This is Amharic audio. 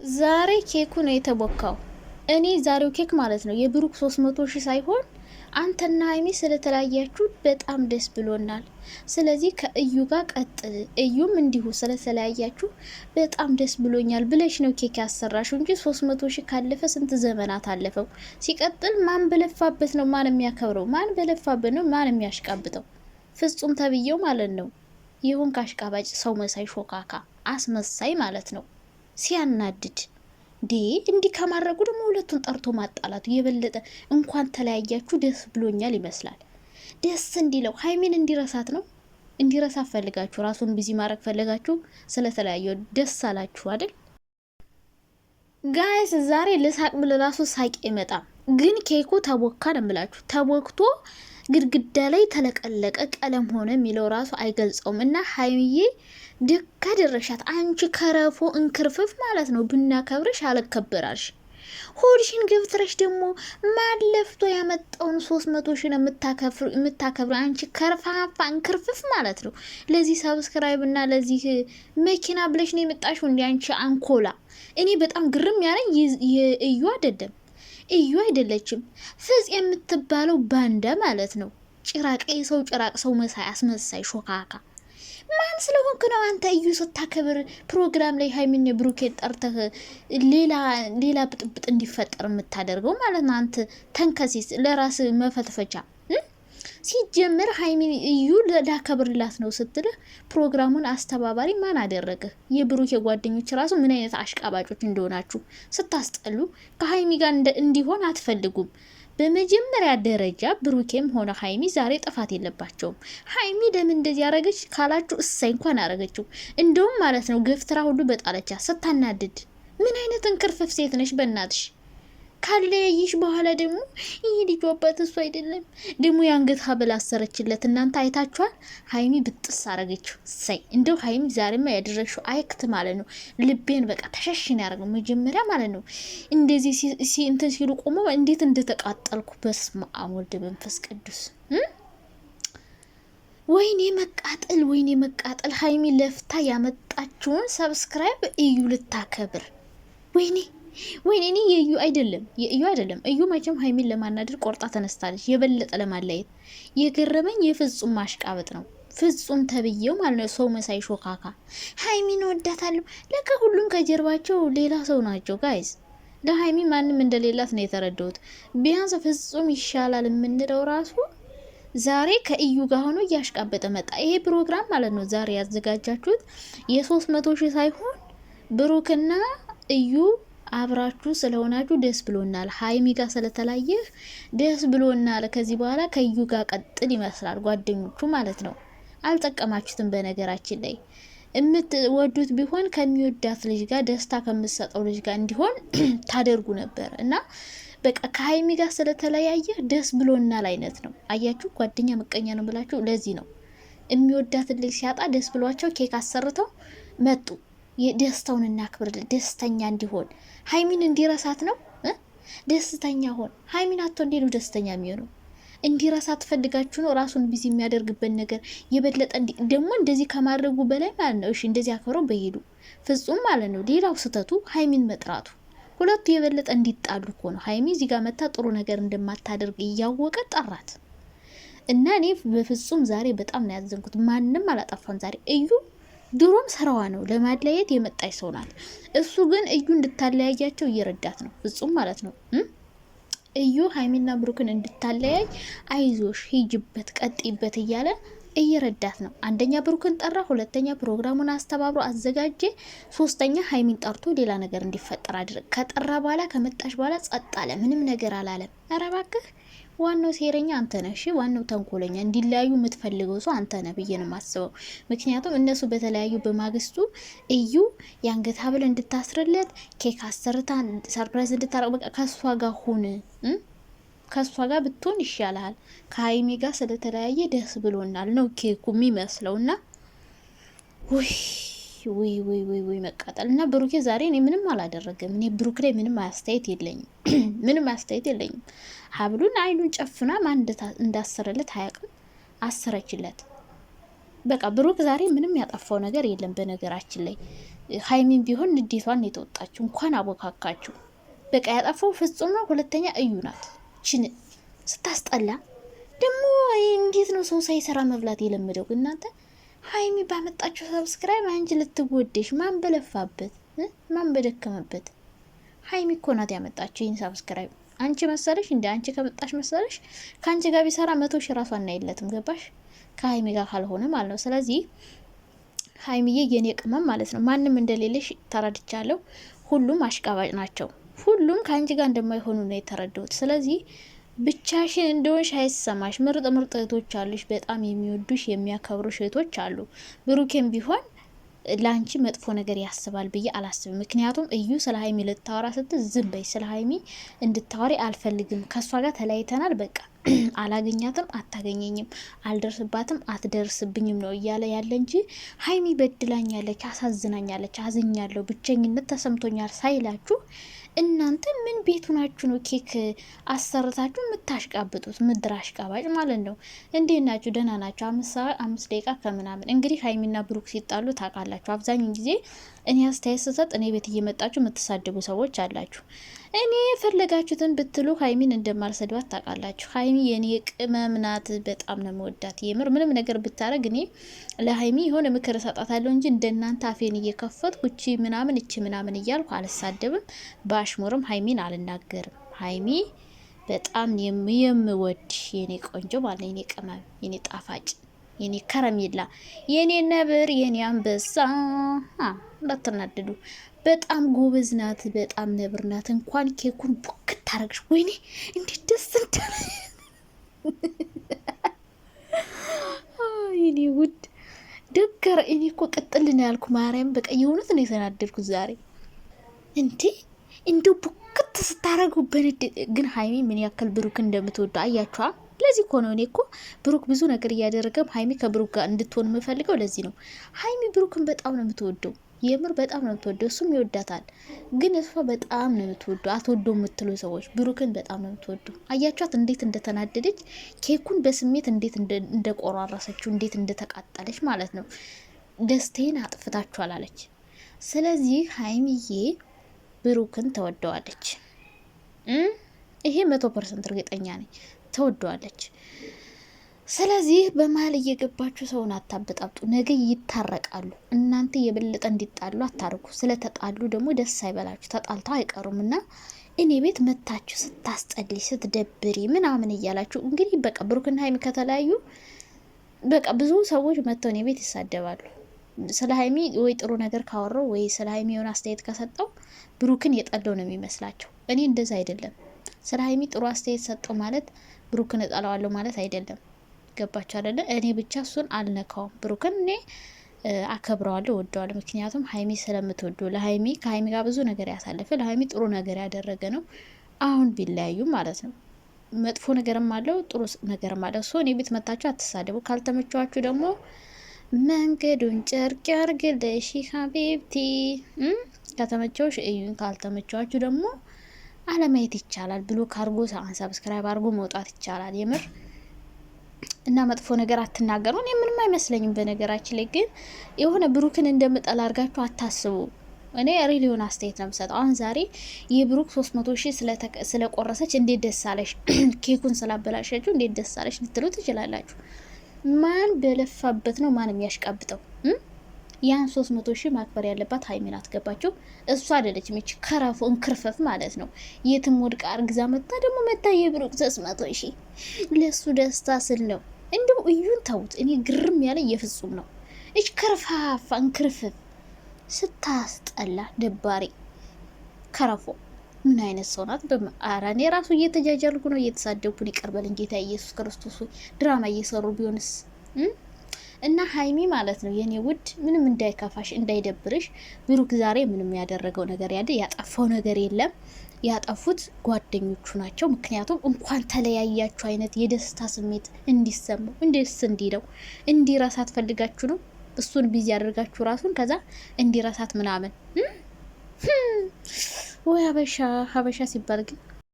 ዛሬ ኬኩ ነው የተቦካው። እኔ ዛሬው ኬክ ማለት ነው የብሩክ 300,000 ሳይሆን አንተና ሀይሚ ስለተለያያችሁ በጣም ደስ ብሎናል። ስለዚህ ከእዩ ጋር ቀጥል፣ እዩም እንዲሁ ስለተለያያችሁ በጣም ደስ ብሎኛል ብለሽ ነው ኬክ ያሰራሽው እንጂ 300,000 ካለፈ ስንት ዘመናት አለፈው። ሲቀጥል ማን በለፋበት ነው ማን የሚያከብረው? ማን በለፋበት ነው ማን የሚያሽቃብጠው? ፍጹም ተብዬው ማለት ነው። ይሁን ካሽቃባጭ ሰው መሳይ ሾካካ አስመሳይ ማለት ነው። ሲያናድድ እንዲህ ከማድረጉ ደግሞ ሁለቱን ጠርቶ ማጣላቱ የበለጠ እንኳን ተለያያችሁ ደስ ብሎኛል ይመስላል። ደስ እንዲለው ሀይሚን እንዲረሳት ነው። እንዲረሳት ፈልጋችሁ ራሱን ቢዚ ማድረግ ፈልጋችሁ ስለተለያየ ደስ አላችሁ አይደል? ጋይስ ዛሬ ልሳቅ ብል ራሱ ሳቅ ይመጣም። ግን ኬኩ ተቦካ ነው የምላችሁ። ተቦክቶ ግድግዳ ላይ ተለቀለቀ ቀለም ሆነ የሚለው ራሱ አይገልጸውም። እና ሀይሚዬ ደካ ደረሻት አንቺ ከረፎ እንክርፍፍ ማለት ነው። ብናከብርሽ አልከበራልሽ። ሆድሽን ገብትረሽ ደግሞ ማለፍቶ ያመጣውን 300,000 የምታከብር አንቺ ከርፋፋ እንክርፍፍ ማለት ነው። ለዚህ ሰብስክራይብ እና ለዚህ መኪና ብለሽ ነው የመጣሽው እንዲ አንቺ አንኮላ። እኔ በጣም ግርም ያለኝ የእዩ አይደለም እዩ አይደለችም ፍጽ የምትባለው ባንዳ ማለት ነው። ጭራቅ ሰው መሳይ አስመሳይ ሾካካ ማን ስለሆንክ ነው አንተ እዩ ስታከብር ፕሮግራም ላይ ሀይሚን ብሩኬን ጠርተህ ሌላ ብጥብጥ እንዲፈጠር የምታደርገው ማለት ነው። አንተ ተንከሲስ ለራስ መፈትፈቻ ሲጀምር ሀይሚን እዩ ላከብርላት ነው ስትልህ ፕሮግራሙን አስተባባሪ ማን አደረገህ? የብሩኬ ጓደኞች ራሱ ምን አይነት አሽቃባጮች እንደሆናችሁ ስታስጠሉ። ከሀይሚ ጋር እንዲሆን አትፈልጉም። በመጀመሪያ ደረጃ ብሩኬም ሆነ ሀይሚ ዛሬ ጥፋት የለባቸውም። ሀይሚ ለምን እንደዚህ ያረገች ካላችሁ እሳይ እንኳን አረገችው። እንደውም ማለት ነው ገፍትራ ሁሉ በጣለቻ ስታናድድ። ምን አይነት እንክርፍፍ ሴት ነሽ በእናትሽ? ካለያይሽ በኋላ ደግሞ ይህ ልጅ አባት እሱ አይደለም ደግሞ የአንገት ሀብል አሰረችለት። እናንተ አይታችኋል። ሀይሚ ብጥስ አረገችው። ሳይ እንደው ሀይሚ ዛሬማ ያደረግሽው አይክት ማለት ነው። ልቤን በቃ ተሸሽን ያደረገው መጀመሪያ ማለት ነው። እንደዚህ እንትን ሲሉ ቆመው እንዴት እንደተቃጠልኩ በስመ አብ ወልድ መንፈስ ቅዱስ። ወይኔ መቃጠል። ሀይሚ ለፍታ ያመጣችውን ሰብስክራይብ እዩ ልታከብር። ወይኔ እኔ የእዩ አይደለም። እዩ መቼም ሀይሚን ለማናደር ቆርጣ ተነስታለች፣ የበለጠ ለማለየት። የገረመኝ የፍጹም ማሽቃበጥ ነው። ፍጹም ተብዬው ማለት ነው። ሰው መሳይ ሾካካ ሀይሚን ወዳታለሁ። ለካ ሁሉም ከጀርባቸው ሌላ ሰው ናቸው ጋይዝ። ለሀይሚ ማንም እንደሌላት ነው የተረዳሁት። ቢያንስ ፍጹም ይሻላል የምንለው ራሱ ዛሬ ከእዩ ጋር ሆኖ እያሽቃበጠ መጣ። ይሄ ፕሮግራም ማለት ነው ዛሬ ያዘጋጃችሁት የ300,000 ሳይሆን ብሩክና እዩ አብራችሁ ስለሆናችሁ ደስ ብሎናል። ሀይሚ ጋር ስለተለያየህ ደስ ብሎናል። ከዚህ በኋላ ከዩ ጋር ቀጥል ይመስላል ጓደኞቹ ማለት ነው። አልጠቀማችሁትም። በነገራችን ላይ የምትወዱት ቢሆን ከሚወዳት ልጅ ጋር ደስታ ከምትሰጠው ልጅ ጋር እንዲሆን ታደርጉ ነበር እና በቃ ከሀይሚ ጋር ስለተለያየህ ደስ ብሎናል አይነት ነው። አያችሁ፣ ጓደኛ ምቀኛ ነው ብላችሁ ለዚህ ነው የሚወዳት ልጅ ሲያጣ ደስ ብሏቸው ኬክ አሰርተው መጡ። የደስታውን እናክብርልን፣ ደስተኛ እንዲሆን ሀይሚን እንዲረሳት ነው። ደስተኛ ሆን ሀይሚን አቶ እንዴ ነው ደስተኛ የሚሆነው? እንዲረሳት ፈልጋችሁ ነው ራሱን ቢዚ የሚያደርግበት ነገር የበለጠ ደግሞ እንደዚህ ከማድረጉ በላይ ማለት ነው። እሺ እንደዚህ አክብረው በሄዱ ፍጹም ማለት ነው። ሌላው ስተቱ ሀይሚን መጥራቱ፣ ሁለቱ የበለጠ እንዲጣሉ እኮ ነው። ሀይሚ እዚህ ጋር መታ ጥሩ ነገር እንደማታደርግ እያወቀ ጠራት እና እኔ በፍጹም ዛሬ በጣም ነው ያዘንኩት። ማንም አላጠፋም ዛሬ። እዩ ድሮም ስራዋ ነው ለማለያየት የመጣች ሰው ናት። እሱ ግን እዩ እንድታለያያቸው እየረዳት ነው ፍጹም ማለት ነው። እዩ ሀይሚና ብሩክን እንድታለያይ አይዞሽ፣ ሂጅበት፣ ቀጥይበት እያለ እየረዳት ነው። አንደኛ ብሩክን ጠራ፣ ሁለተኛ ፕሮግራሙን አስተባብሮ አዘጋጀ፣ ሶስተኛ ሀይሚን ጠርቶ ሌላ ነገር እንዲፈጠር አድርግ። ከጠራ በኋላ ከመጣሽ በኋላ ጸጥ አለ፣ ምንም ነገር አላለም። ኧረ እባክህ ዋናው ሴረኛ አንተ ነህ። እሺ ዋናው ተንኮለኛ እንዲለያዩ የምትፈልገው ሰው አንተ ነህ ብዬ ነው የማስበው። ምክንያቱም እነሱ በተለያዩ በማግስቱ እዩ የአንገት ሀብል እንድታስርለት ኬክ አሰርታ ሰርፕራይዝ እንድታረቅ በቃ ከሷ ጋር ሁን፣ ከሷ ጋር ብትሆን ይሻላል። ከሀይሚ ጋር ስለተለያየ ደስ ብሎናል ነው ኬኩ የሚመስለውና ወይ መቃጠል እና ብሩኬ ዛሬ እኔ ምንም አላደረገም። እኔ ብሩክ ላይ ምንም አስተያየት የለኝም። ሀብሉን አይኑን ጨፍና ማን እንዳሰረለት አያውቅም፣ አሰረችለት። በቃ ብሩክ ዛሬ ምንም ያጠፋው ነገር የለም። በነገራችን ላይ ሀይሚን ቢሆን ንዴቷን የተወጣችው እንኳን አቦካካችሁ። በቃ ያጠፋው ፍጹም ነው። ሁለተኛ እዩ ናት። ችን ስታስጠላ ደግሞ እንዴት ነው ሰው ሳይሰራ መብላት የለመደው? እናንተ ሀይሚ ባመጣችሁ ሰብስክራይብ አንቺ ልትወደሽ ማን በለፋበት ማን በደከመበት? ሀይሚ እኮ ናት ያመጣችሁ ይህን ሰብስክራይብ። አንቺ መሰለሽ እንደ አንቺ ከመጣሽ መሰለሽ ከአንቺ ጋር ቢሰራ 100 ሺህ ራሱ አናይለትም። ገባሽ? ከሀይሚ ጋር ካልሆነ ማለት ነው። ስለዚህ ሀይሚዬ የኔ ቅመም ማለት ነው ማንም እንደሌለሽ ተረድቻለሁ። ሁሉም አሽቃባጭ ናቸው። ሁሉም ከአንቺ ጋር እንደማይሆኑ ነው የተረዳሁት። ስለዚህ ብቻሽን እንደሆንሽ አይሰማሽ። ምርጥ ምርጥ እህቶች አሉሽ፣ በጣም የሚወዱሽ የሚያከብሩሽ እህቶች አሉ። ብሩኬም ቢሆን ለአንቺ መጥፎ ነገር ያስባል ብዬ አላስብም። ምክንያቱም እዩ ስለ ሀይሚ ልታወራ ስትል ዝም በይ፣ ስለ ሀይሚ እንድታወሪ አልፈልግም፣ ከእሷ ጋር ተለያይተናል፣ በቃ አላገኛትም፣ አታገኘኝም፣ አልደርስባትም፣ አትደርስብኝም ነው እያለ ያለ እንጂ ሀይሚ በድላኛለች፣ አሳዝናኛለች፣ አዝኛለሁ፣ ብቸኝነት ተሰምቶኛል ሳይላችሁ እናንተ ምን ቤቱ ናችሁ ነው ኬክ አሰርታችሁ የምታሽቃብጡት? ምድር አሽቃባጭ ማለት ነው። እንዴት ናችሁ? ደህና ናችሁ? 5 ደቂቃ ከምናምን እንግዲህ ሀይሚና ብሩክ ሲጣሉ ታውቃላችሁ። አብዛኛውን ጊዜ እኔ አስተያየት ስሰጥ እኔ ቤት እየመጣችሁ የምትሳደቡ ሰዎች አላችሁ። እኔ የፈለጋችሁትን ብትሉ ሀይሚን እንደማልሰድባት ታውቃላችሁ። ሀይሚ የኔ ቅመም ናት። በጣም ነው መወዳት። የምር ምንም ነገር ብታረግ እኔ ለሀይሚ የሆነ ምክር እሰጣታለሁ እንጂ እንደናንተ አፌን እየከፈትኩ እቺ ምናምን እቺ ምናምን እያልኩ አልሳደብም። በአሽሙርም ሀይሚን አልናገርም። ሀይሚ በጣም የምወድ የኔ ቆንጆ ማለት የኔ ቅመም፣ የኔ ጣፋጭ፣ የኔ ከረሜላ፣ የኔ ነብር፣ የኔ አንበሳ እንዳትናደዱ። በጣም ጎበዝ ናት። በጣም ነብር ናት። እንኳን ኬኩን ቡክ ታረግሽ። ወይኔ እንዴት ደስ እንዳለ የኔ ውድ ደገረ። እኔ እኮ ቅጥል ነው ያልኩ ማርያም። በቃ የእውነት ነው የተናደድኩት ዛሬ። እንዴ እንዲሁ ቡክት ስታረገው ግን ሀይሚ ምን ያክል ብሩክ እንደምትወዱ አያችኋ? ለዚህ እኮ ነው እኔ እኮ ብሩክ ብዙ ነገር እያደረገም ሀይሚ ከብሩክ ጋር እንድትሆን የምፈልገው ለዚህ ነው። ሀይሚ ብሩክን በጣም ነው የምትወደው። የምር በጣም ነው የምትወደው። እሱም ይወዳታል፣ ግን እሷ በጣም ነው የምትወደው። አትወደው የምትሉ ሰዎች ብሩክን በጣም ነው የምትወደው። አያችኋት እንዴት እንደተናደደች፣ ኬኩን በስሜት እንዴት እንደቆራረሰችው፣ እንዴት እንደተቃጠለች ማለት ነው። ደስታዬን አጥፍታችኋል አለች። ስለዚህ ሀይሚዬ ብሩክን ተወደዋለች። ይሄ 100% እርግጠኛ ነኝ፣ ተወደዋለች። ስለዚህ በመሀል እየገባችሁ ሰውን አታበጣብጡ። ነገ ይታረቃሉ። እናንተ የበለጠ እንዲጣሉ አታርጉ። ስለተጣሉ ደግሞ ደስ አይበላችሁ። ተጣልተው አይቀሩም እና እኔ ቤት መታችሁ ስታስጠልይ ስትደብሪ ምናምን እያላችሁ እንግዲህ በቃ ብሩክና ሀይሚ ከተለያዩ በቃ ብዙ ሰዎች መጥተው እኔ ቤት ይሳደባሉ። ስለ ሀይሚ ወይ ጥሩ ነገር ካወራው ወይ ስለ ሀይሚ የሆነ አስተያየት ከሰጠው ብሩክን የጠለው ነው የሚመስላቸው። እኔ እንደዛ አይደለም። ስለ ሀይሚ ጥሩ አስተያየት ሰጠው ማለት ብሩክን እጠላዋለሁ ማለት አይደለም። ገባችሁ አይደለ? እኔ ብቻ እሱን አልነካውም። ብሩክን እኔ አከብረዋለሁ፣ ወደዋለሁ። ምክንያቱም ሀይሚ ስለምትወዱ ለሀይሚ ከሀይሚ ጋር ብዙ ነገር ያሳለፈ ለሀይሚ ጥሩ ነገር ያደረገ ነው። አሁን ቢለያዩ ማለት ነው መጥፎ ነገርም አለው ጥሩ ነገርም አለው። እኔ ቤት መታችሁ አትሳደቡ። ካልተመቻችሁ ደግሞ መንገዱን ጨርቅ ያርግልሽ ሀቢብቲ። ከተመቸውሽ እዩን፣ ካልተመቻችሁ ደግሞ አለማየት ይቻላል። ብሎክ አርጎ ሰብስክራይብ አርጎ መውጣት ይቻላል። የምር እና መጥፎ ነገር አትናገሩ። እኔ ምንም አይመስለኝም። በነገራችን ላይ ግን የሆነ ብሩክን እንደምጠላ አድርጋችሁ አታስቡ። እኔ ሪል የሆነ አስተያየት ነው የምሰጠው። አሁን ዛሬ የብሩክ 300,000 ስለቆረሰች እንዴት ደስ አለሽ፣ ኬኩን ስላበላሸችው እንዴት ደስ አለሽ ልትሉ ትችላላችሁ። ማን በለፋበት ነው ማን የሚያሽቃብጠው? ያን 300,000 ማክበር ያለባት ሀይሚ ናት። ገባችሁ? እሷ አይደለችም። እቺ ከራፎ እንክርፈፍ ማለት ነው። የትም ወድቃ አርግዛ መጣ ደግሞ መጣ የብሩክ 300,000 ለሱ ደስታ ስል ነው። እንደው እዩን ተውት። እኔ ግርም ያለ የፍጹም ነው። እቺ ከረፋፋ እንክርፈፍ ስታስጠላ ደባሪ ከራፎ ምን አይነት ሰው ናት? በአራኔ ራሱ እየተጃጃልኩ ነው፣ እየተሳደብኩ ነው። ይቀርበልን ጌታ ኢየሱስ ክርስቶስ። ድራማ እየሰሩ ቢሆንስ? እና ሀይሚ ማለት ነው የኔ ውድ ምንም እንዳይከፋሽ እንዳይደብርሽ። ብሩክ ዛሬ ምንም ያደረገው ነገር ያጠፋው ነገር የለም። ያጠፉት ጓደኞቹ ናቸው። ምክንያቱም እንኳን ተለያያችሁ አይነት የደስታ ስሜት እንዲሰማው እንደስ እንዲለው እንዲረሳት ፈልጋችሁ ነው። እሱን ቢዚ ያደርጋችሁ ራሱን ከዛ እንዲረሳት ምናምን ወይ ሀበሻ ሲባል ግን